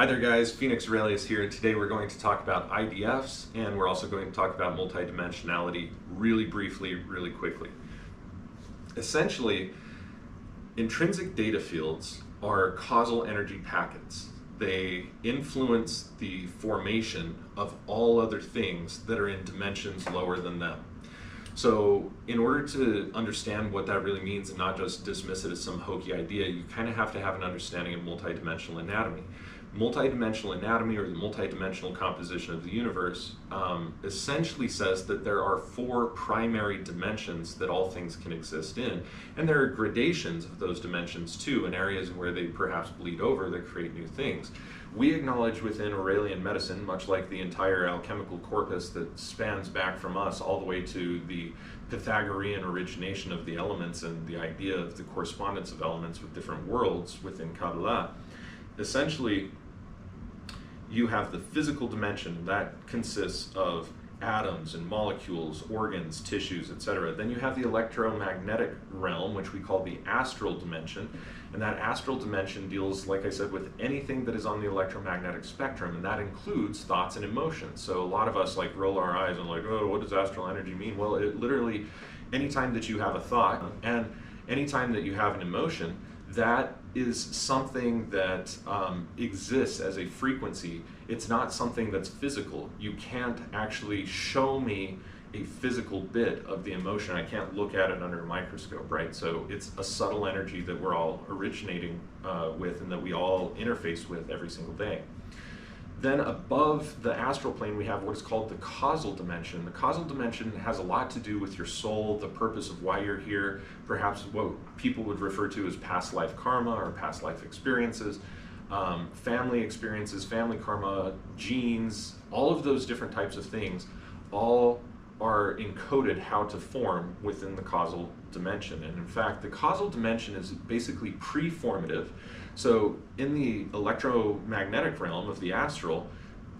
Hi there guys, Phoenix Aurelius here. Today we're going to talk about IDFs and we're also going to talk about multidimensionality really briefly, really quickly. Essentially, intrinsic data fields are causal energy packets. They influence the formation of all other things that are in dimensions lower than them. So in order to understand what that really means and not just dismiss it as some hokey idea, you kind of have to have an understanding of multidimensional anatomy. Multidimensional anatomy, or the multidimensional composition of the universe, essentially says that there are four primary dimensions that all things can exist in, and there are gradations of those dimensions too, in areas where they perhaps bleed over that create new things. We acknowledge within Aurelian medicine, much like the entire alchemical corpus that spans back from us all the way to the Pythagorean origination of the elements and the idea of the correspondence of elements with different worlds within Kabbalah. Essentially, you have the physical dimension that consists of atoms and molecules, organs, tissues, etc. Then you have the electromagnetic realm, which we call the astral dimension. And that astral dimension deals, like I said, with anything that is on the electromagnetic spectrum, and that includes thoughts and emotions. So a lot of us roll our eyes and oh, what does astral energy mean? Well, it literally, anytime that you have a thought and anytime that you have an emotion, that is something that exists as a frequency. It's not something that's physical. You can't actually show me a physical bit of the emotion. I can't look at it under a microscope, right? So it's a subtle energy that we're all originating with and that we all interface with every single day. Then above the astral plane, we have what is called the causal dimension. The causal dimension has a lot to do with your soul, the purpose of why you're here, perhaps what people would refer to as past life karma or past life experiences, family experiences, family karma, genes, all of those different types of things, all are encoded how to form within the causal dimension. And in fact, the causal dimension is basically pre-formative. So in the electromagnetic realm of the astral,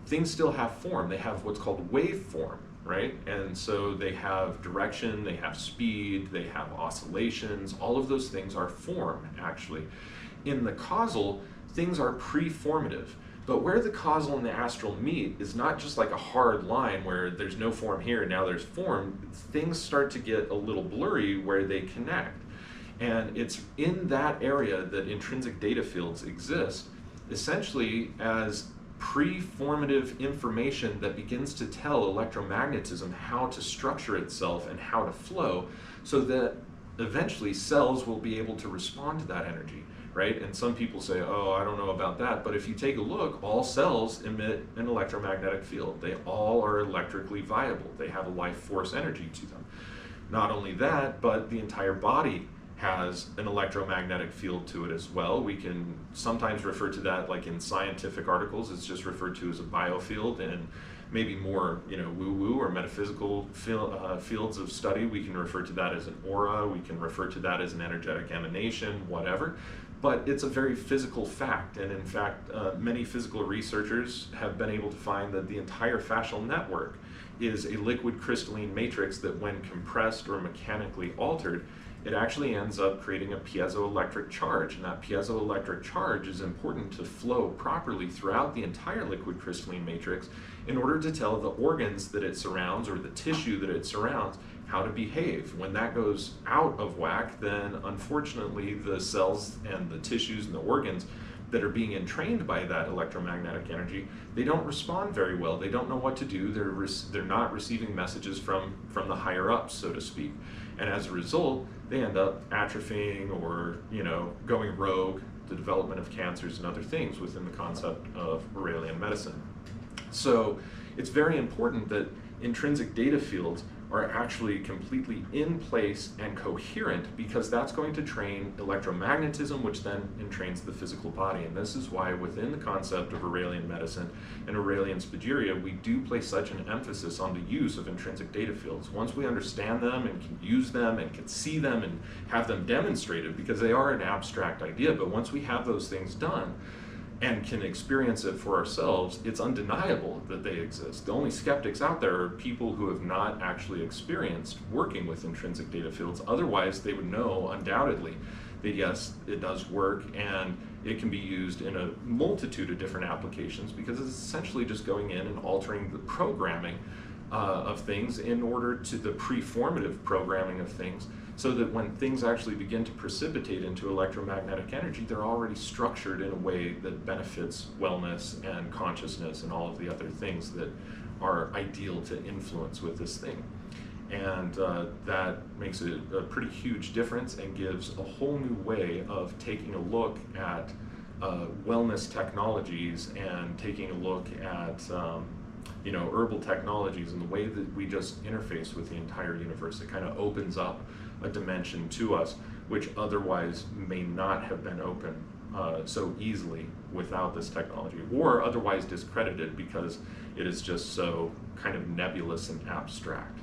things still have form. They have what's called wave form, right? And so they have direction, they have speed, they have oscillations. All of those things are form, actually. In the causal, things are pre-formative. But where the causal and the astral meet is not just like a hard line where there's no form here and now there's form. Things start to get a little blurry where they connect. And it's in that area that intrinsic data fields exist, essentially as pre-formative information that begins to tell electromagnetism how to structure itself and how to flow, so that eventually cells will be able to respond to that energy. Right? And some people say, oh, I don't know about that. But if you take a look, all cells emit an electromagnetic field. They all are electrically viable. They have a life force energy to them. Not only that, but the entire body has an electromagnetic field to it as well. We can sometimes refer to that, like in scientific articles, it's just referred to as a biofield, and maybe more, woo-woo or metaphysical fields of study, we can refer to that as an aura, we can refer to that as an energetic emanation, whatever. But it's a very physical fact, and in fact, many physical researchers have been able to find that the entire fascial network is a liquid crystalline matrix that when compressed or mechanically altered, it actually ends up creating a piezoelectric charge, and that piezoelectric charge is important to flow properly throughout the entire liquid crystalline matrix in order to tell the organs that it surrounds or the tissue that it surrounds how to behave. When that goes out of whack, then unfortunately the cells and the tissues and the organs that are being entrained by that electromagnetic energy, they don't respond very well. They don't know what to do. They're not receiving messages from the higher ups, so to speak. And as a result, they end up atrophying or going rogue, the development of cancers and other things within the concept of Aurelian medicine. So it's very important that intrinsic data fields are actually completely in place and coherent, because that's going to train electromagnetism, which then entrains the physical body. And this is why within the concept of Aurelian medicine and Aurelian spagyria, we do place such an emphasis on the use of intrinsic data fields. Once we understand them and can use them and can see them and have them demonstrated, because they are an abstract idea, but once we have those things done, and can experience it for ourselves, it's undeniable that they exist. The only skeptics out there are people who have not actually experienced working with intrinsic data fields. Otherwise, they would know undoubtedly that yes, it does work, and it can be used in a multitude of different applications because it's essentially just going in and altering the programming of things in order to the preformative programming of things, so that when things actually begin to precipitate into electromagnetic energy, they're already structured in a way that benefits wellness and consciousness and all of the other things that are ideal to influence with this thing. And that makes a pretty huge difference and gives a whole new way of taking a look at wellness technologies and taking a look at herbal technologies and the way that we just interface with the entire universe. It kind of opens up a dimension to us which otherwise may not have been open so easily without this technology, or otherwise discredited because it is just so kind of nebulous and abstract.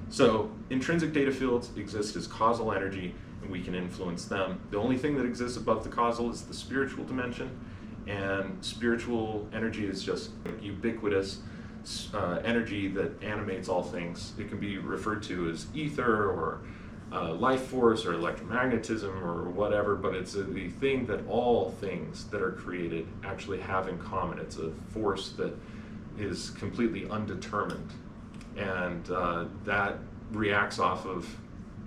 So intrinsic data fields exist as causal energy, and we can influence them. The only thing that exists above the causal is the spiritual dimension, and spiritual energy is just ubiquitous energy that animates all things. It can be referred to as ether or life force or electromagnetism or whatever, but it's the thing that all things that are created actually have in common. It's a force that is completely undetermined, and that reacts off of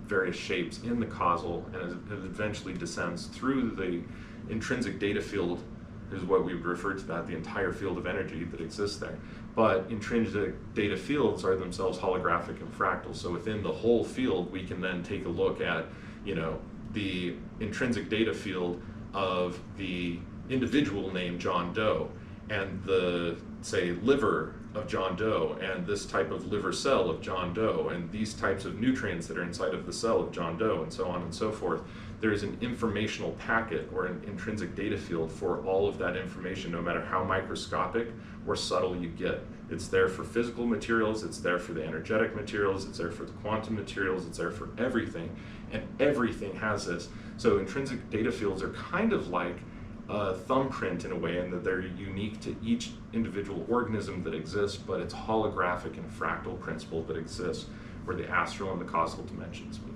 various shapes in the causal, and it eventually descends through the intrinsic data field, is what we would refer to that, the entire field of energy that exists there. But intrinsic data fields are themselves holographic and fractal. So within the whole field, we can then take a look at, the intrinsic data field of the individual named John Doe, and the, say, liver of John Doe, and this type of liver cell of John Doe, and these types of nutrients that are inside of the cell of John Doe, and so on and so forth. There is an informational packet or an intrinsic data field for all of that information, no matter how microscopic or subtle you get. It's there for physical materials, it's there for the energetic materials, it's there for the quantum materials, it's there for everything, and everything has this. So intrinsic data fields are kind of like a thumbprint in a way, in that they're unique to each individual organism that exists, but it's holographic and fractal principle that exists where the astral and the causal dimensions meet.